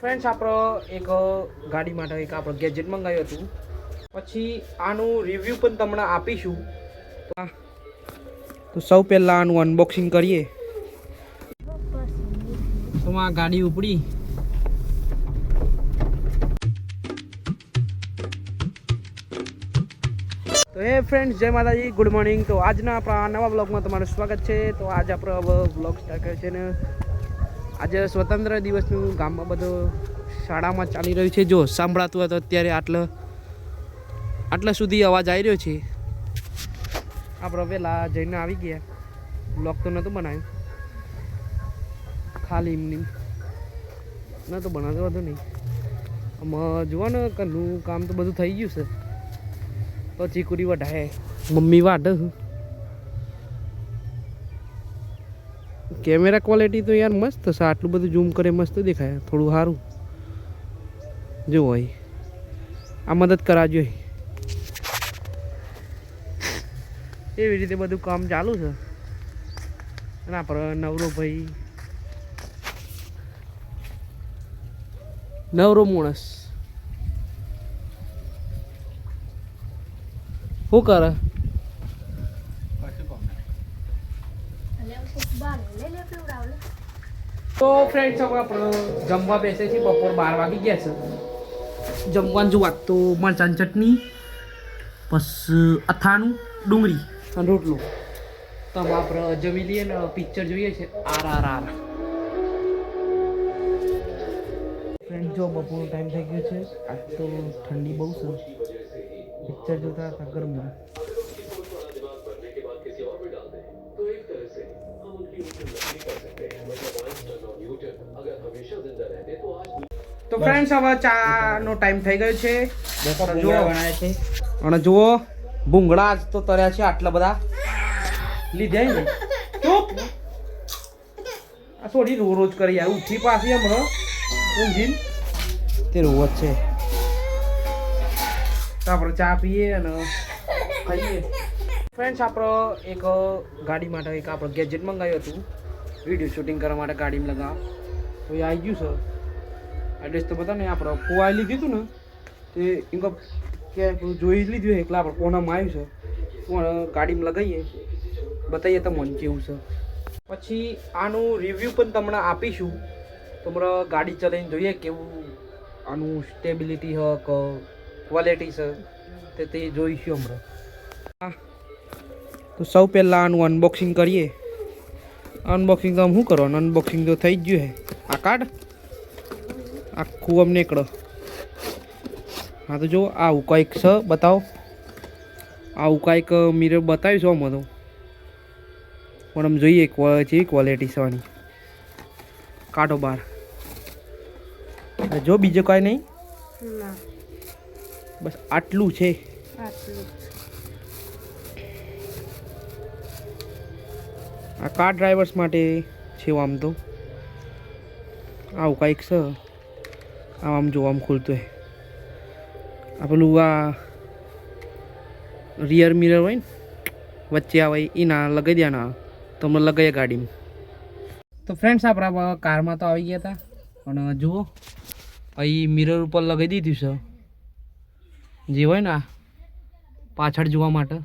Friends આપણો એક ગાડી માટે એક આપણો ગેજેટ મંગાવ્યું હતું, પછી આનું રિવ્યૂ પણ તમને આપીશું. તો સૌ પહેલાં આનું અનબોક્સિંગ કરીએ. તો આ ગાડી ઉપડી. તો હે ફ્રેન્ડ્સ, જય માતાજી, ગુડ મોર્નિંગ. તો આજના આપણા નવા બ્લોગમાં તમારું સ્વાગત છે. તો આજે આપણે હવે બ્લોગ સ્ટાર્ટ કર્યો છે ને આજે સ્વતંત્ર દિવસનું ગામમાં બધું શાળામાં ચાલી રહ્યું છે. જો સાંભળાતું હોય તો અત્યારે આટલા સુધી અવાજ આવી રહ્યો છે. આપણે પહેલાં જઈને આવી ગયા. બ્લોગ તો નહોતું બનાવ્યું, ખાલી એમની નહોતું બનાવતું, બધું નહીં. આમાં જુઓ ને ઘરનું કામ તો બધું થઈ ગયું છે. તો ચીકુરી વઢાય, મમ્મી વાઢ. કેમેરા ક્વોલિટી તો યાર મસ્ત છે. આટલું બધું ઝૂમ કરે મસ્ત દેખાય, થોડું સારું જો હોય. આ મદદ કરાવજો. એવી રીતે બધું કામ ચાલુ છે. અને આપણે નવરો ભાઈ, નવરો માણસ શું કરે? તો ફ્રેન્ડ્સ, હવે આપણે જમવા બેસે છે. બપોર 12 વાગી ગયા છે. જમવાનું જો વાત તો મરચાંની ચટણી, પછી અથાણું, ડુંગળી અને રોટલો. તો આપણે જમી લઈએ ને પિક્ચર જોઈએ છે RRR. ફ્રેન્ડ જો બપોરનો ટાઈમ થઈ ગયો છે. આજ તો ઠંડી બહુ છે. પિક્ચર જોતા હતા ગરમમાં. તો ફ્રેન્ડ્સ, હવે ચાનો ટાઈમ થઈ ગયો છે. અને જુઓ ભૂંગળા આજ તો તર્યા છે આટલા બધા લીધે ને. ચૂપ, આ થોડી રોજ કરી યાર. ઉઠી પાછી હમણાં ઊંઘીને તે રોજ છે. તો આપણે ચા પીએ અને ખાઈએ. ફ્રેન્ડ્સ, આપણે એક ગાડી માટે એક આપણે ગેજેટ મંગાવ્યું હતું વિડીયો શૂટિંગ કરવા માટે. ગાડીમાં લગાવ તો એ આવી ગયું છે. એડ્રેસ તો બતા ને આપણે ફોવાઈ લીધું હતું ને તે એમ કે જોઈ લીધું એટલે આપણે કોનામાં આવ્યું છે. પણ ગાડીમાં લગાવીએ, બતાવીએ તમને કેવું છે. પછી આનું રિવ્યૂ પણ તમને આપીશું. તમારે ગાડી ચલાવીને જોઈએ કેવું આનું સ્ટેબિલિટી હ કે ક્વોલિટી છે તે જોઈશું હમણાં. તો સૌ પહેલાં આનું અનબોક્સિંગ કરીએ. અનબોક્સિંગ તો આમ શું કરવાનું? અનબોક્સિંગ તો થઈ જ ગયું હે. આ કાર્ડ આખું આમ નીકળો. હા તો જો આવું કંઈક છે, બતાવો. આવું કંઈક મિરર બતાવીશું આમાં તો. પણ આમ જોઈએ કેવી ક્વોલિટી છે આની. કાઢો બહાર. જો બીજું કાંઈ નહીં, બસ આટલું છે. આ કાર ડ્રાઈવર્સ માટે છે. આમ તો આવું કંઈક છે. આમ જો આમ ખુલતું હોય. આ પેલું આ રિયર મિરર હોય ને વચ્ચે આવે એના લગાવી દેવાના. તમને લગાવીએ ગાડીમાં. તો ફ્રેન્ડ્સ, આપણા કારમાં તો આવી ગયા હતા. પણ જુઓ અહીં મિરર ઉપર લગાવી દીધું છે જે હોય ને પાછળ જોવા માટે.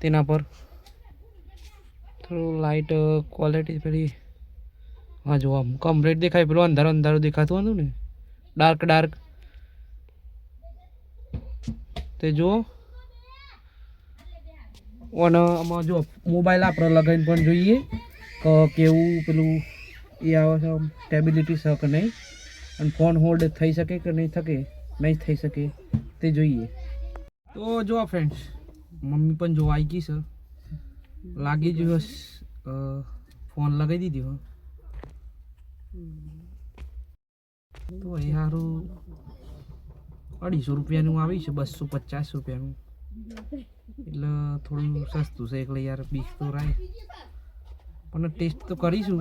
તેના પર થોડું લાઇટ ક્વોલિટી પેલી હા જો આમ કમ્પ્લીટ દેખાય. પેલું અંધારું અંધારું દેખાતું હતું ને, ડાર્ક ડાર્ક તે જુઓ. અને આમાં જો મોબાઈલ આપણે લગાવીને પણ જોઈએ કે કેવું પેલું એ આવે છે, સ્ટેબિલિટી છે કે નહીં, અને ફોન હોલ્ડ થઈ શકે કે નહીં થઈ શકે તે જોઈએ. તો જો ફ્રેન્ડ્સ, મમ્મી પણ જો આવી ગઈ છે. લાગી જ ફોન લગાવી દીધી. તો એ સારું 250 રૂપિયાનું આવી છે, 250 રૂપિયાનું. એટલે થોડું સસ્તું છે. એટલે યાર બીક તો રાય, પણ ટેસ્ટ તો કરીશું.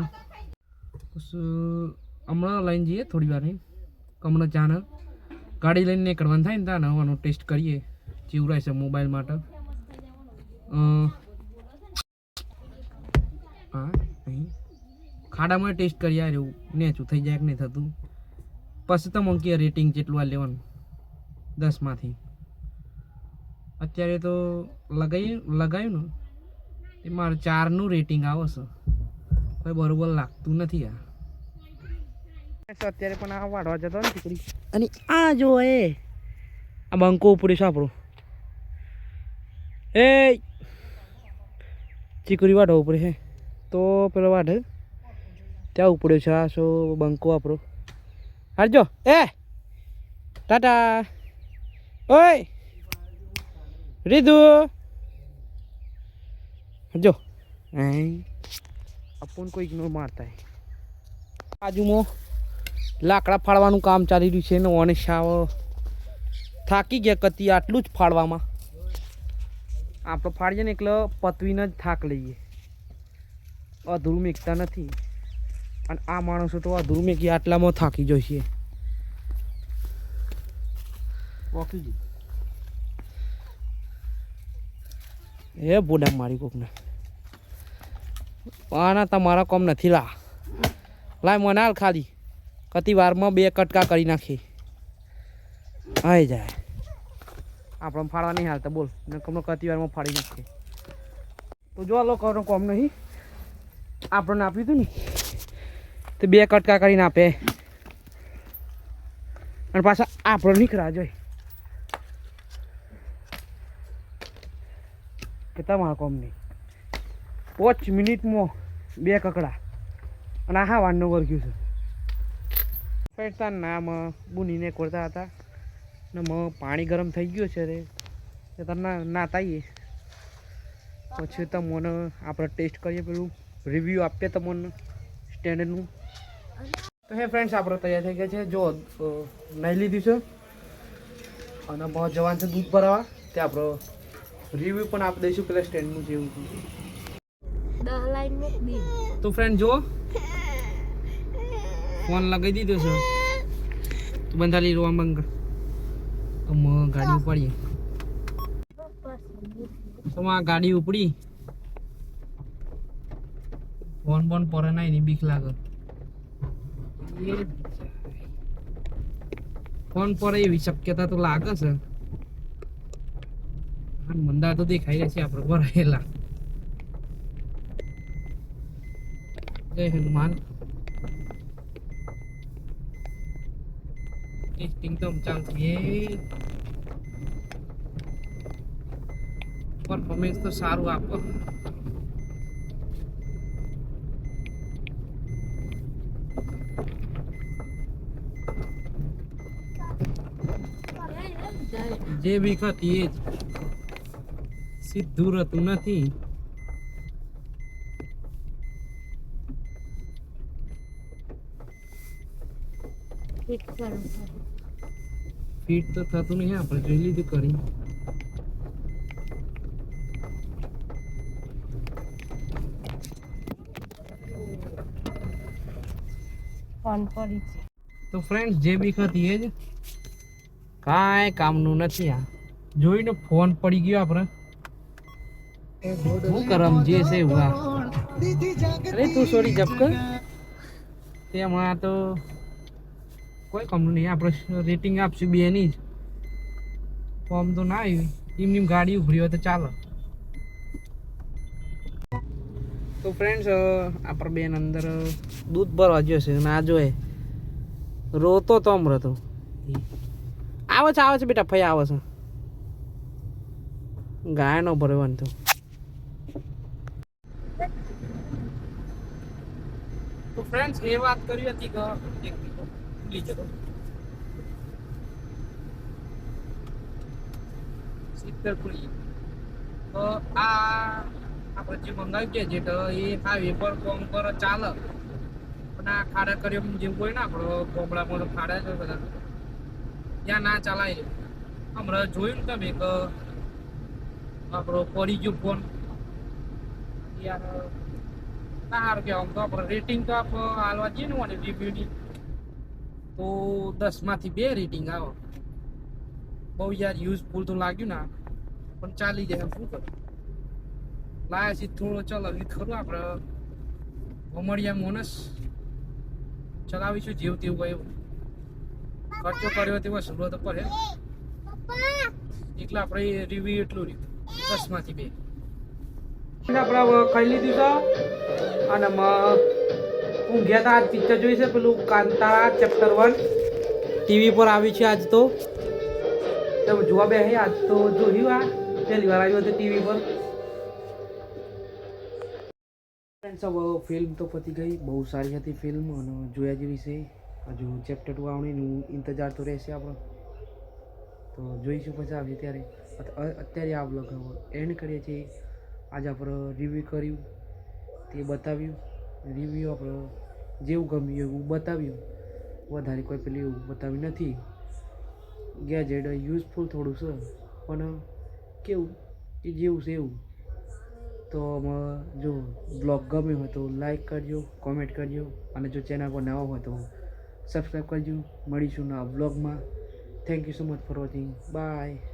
હમણાં લઈને જઈએ થોડી વાર. હમણાં ચાને ગાડી લઈને નીકળવાનું થાય ને ત્યાં નવાનો ટેસ્ટ કરીએ જેવું રહેશે મોબાઈલ માટે. હા અહીં ખાડામાં ટેસ્ટ કરી આવ્યું નેચું થઈ જાય કે નહીં થતું પછી તમને કે રેટિંગ જેટલું આ લેવાનું 10માંથી. અત્યારે તો લગાવ્યું ને એ મારે 4નું રેટિંગ આવે છે. કોઈ બરોબર લાગતું નથી આ. અત્યારે પણ આ વાળવા જતો ને ચીકડી, અને આ જો આ બંકો ઉપડ્યો છે આપણો. એ ચીકડી વાઢો ઉપડે છે તો પેલો વાઢ ત્યાં ઉપડ્યો છે આ શો બંકો આપણો. હારજો એ ટાટા. ઓય રીધુ જો આપણ કોઈ ઇગ્નોર મારતા હે. બાજુમાં લાકડા ફાડવાનું કામ ચાલી રહ્યું છે ને ઓને સાવ થાકી ગયા કતી આટલું જ ફાડવામાં. આપણે ફાડીએ ને એટલે પતવીને જ થાક લઈએ, અધૂરું મેકતા નથી. અને આ માણસો તો અધૂરું મેકી આટલામાં થાકી જશે. એ બોડા મારી કોકને આના તમારા કોમ નથી. લાય મને હાલ ખાલી કતી વારમાં 2 કટકા કરી નાખી. આવી જાય આપણે ફાડવા નહીં હાલતા બોલ ને કમનો કતી વારમાં ફાડી નાખીએ. તો જો લોકો કોમ નહીં આપણને આપ્યું હતું ને તો 2 કટકા કરીને આપે અને પાછા આપણો નીકળા જોઈ કે તમારા કોમ નહીં. 5 મિનિટમાં 2 કકડા અને આ વાનનું વર્ગ્યું છે. ફેરતા નામ બુનીને કરતા હતા ને પાણી ગરમ થઈ ગયું છે રે તમને નાતાઈએ પછી તમને આપણે ટેસ્ટ કરીએ, પેલું રિવ્યૂ આપીએ તમને સ્ટેન્ડર્ડનું. તો હે ફ્રેન્ડ્સ આપણે તૈયાર થઈ ગયા છે. જો નહીં લીધું છે અને બહુ જવાન છે દૂધ ભરાવા. તે આપણો રિવ્યૂ પણ આપી દઈશું પેલા સ્ટેન્ડનું જેવું. તો ફ્રેન્ડ જો ફોન લગાવી દીધો છે તો બંધાલી રોવા બંધ કર. તો ગાડી ઉપાડીએ તો આ ગાડી ઉપડી ફોન બોન પર નહીં બીક લાગે. ફોન પર એવી શક્યતા તો લાગે છે. મંદા તો દેખાઈ રહ્યા છે આપણે ભરાયેલા. જય હનુમાન. ટેસ્ટિંગ તો ચાલશે. પરફોર્મન્સ તો સારું આપો. જે બીક હતી એ જ સીધું રહેતું નથી. ફીટ તો થતું નહીં, આપણે જોઈ લીધું કરી. તો ફ્રેન્ડ જે બીક હતી એ જ કાંઈ કામનું નથી. આ જોઈને ફોન પડી ગયો આપણે. શું કરમ જે છે એવું. અરે તું સોરી જપ કર. તેમાં તો કોઈ કામનું નહીં. આપણે રેટિંગ આપશું 2ની જ. ફોર્મ તો ના આવ્યું એમની ગાડી ઉભરી હોય તો ચાલો. તો ફ્રેન્ડ્સ આપણે બેન અંદર દૂધ ભરવા ગયો છે. ના જોએ રોતો તો હમણાં તો આવે છે બેટા. ફઈ આવે છે. ગાય નો ભરવાનું તો. તો ફ્રેન્ડ્સ એ વાત કરી હતી કે એક ભૂલી જતો 70 ભૂલી. તો આ આપણે જે મંગાવ્યું છે જેટ એ હાઈવે પર કોમ પર ચાલે પણ આ ખાડા કર્યો જેવું હોય ને આપણો કોમળામાં તો ખાડા છે બધા ત્યાં ના ચાલાય. હમણાં જોયું ને તમે કે આપણો પડી ગયો ફોન યાર. ના સારું કહેવાય. આમ તો આપણે રેટિંગ તો આપણે હાલવા જઈએ ને મને રિવ્યુની તો 10માંથી 2 રેટિંગ આવે. બહુ યાર યુઝફુલ તો લાગ્યું ના પણ ચાલી જાય. શું કરું લાયા છે થોડો ચલાવી ખરું. આપણે વમડિયા મોનસ ચલાવીશું જેવું તેવું હોય એવું. ખર્ચો કર્યો તે વસૂલો તો પડે એકલા આપણે રિવ્યુ એટલું રહ્યું 10 માંથી 2 આપણે ખાઈ લીધું છે અને ઊંઘ્યા હતા આજ પિક્ચર જોઈ છે પેલું કાંતારા ચેપ્ટર 1 ટીવી પર આવી છે આજ તો તમે જોવા બે આજ તો જોયું આ પહેલી વાર આવ્યું હતું ટીવી પર ફ્રેન્ડ્સ હવે ફિલ્મ તો પતી ગઈ બહુ સારી હતી ફિલ્મ અને જોયા જેવી છે હજુ ચેપ્ટર 2 આવણીનું ઇંતજાર તો રહેશે આપણો તો જોઈશું પછી આવશે ત્યારે અત્યારે આ બ્લોગ એન્ડ કરીએ છીએ આજે આપણે રિવ્યૂ કર્યું તે બતાવ્યું રિવ્યૂ આપણે જેવું ગમ્યું એવું બતાવ્યું વધારે કોઈ પેલું એવું બતાવ્યું નથી ગેજેટ યુઝફુલ થોડું છે પણ કેવું કે જેવું છે એવું તો જો બ્લોગ ગમ્યો હોય તો લાઈક કરજો કોમેન્ટ કરજો અને જો ચેનલ પર નવા હોય તો સબસ્ક્રાઈબ કરજો મળીશું નવા બ્લોગમાં thank you so much for watching bye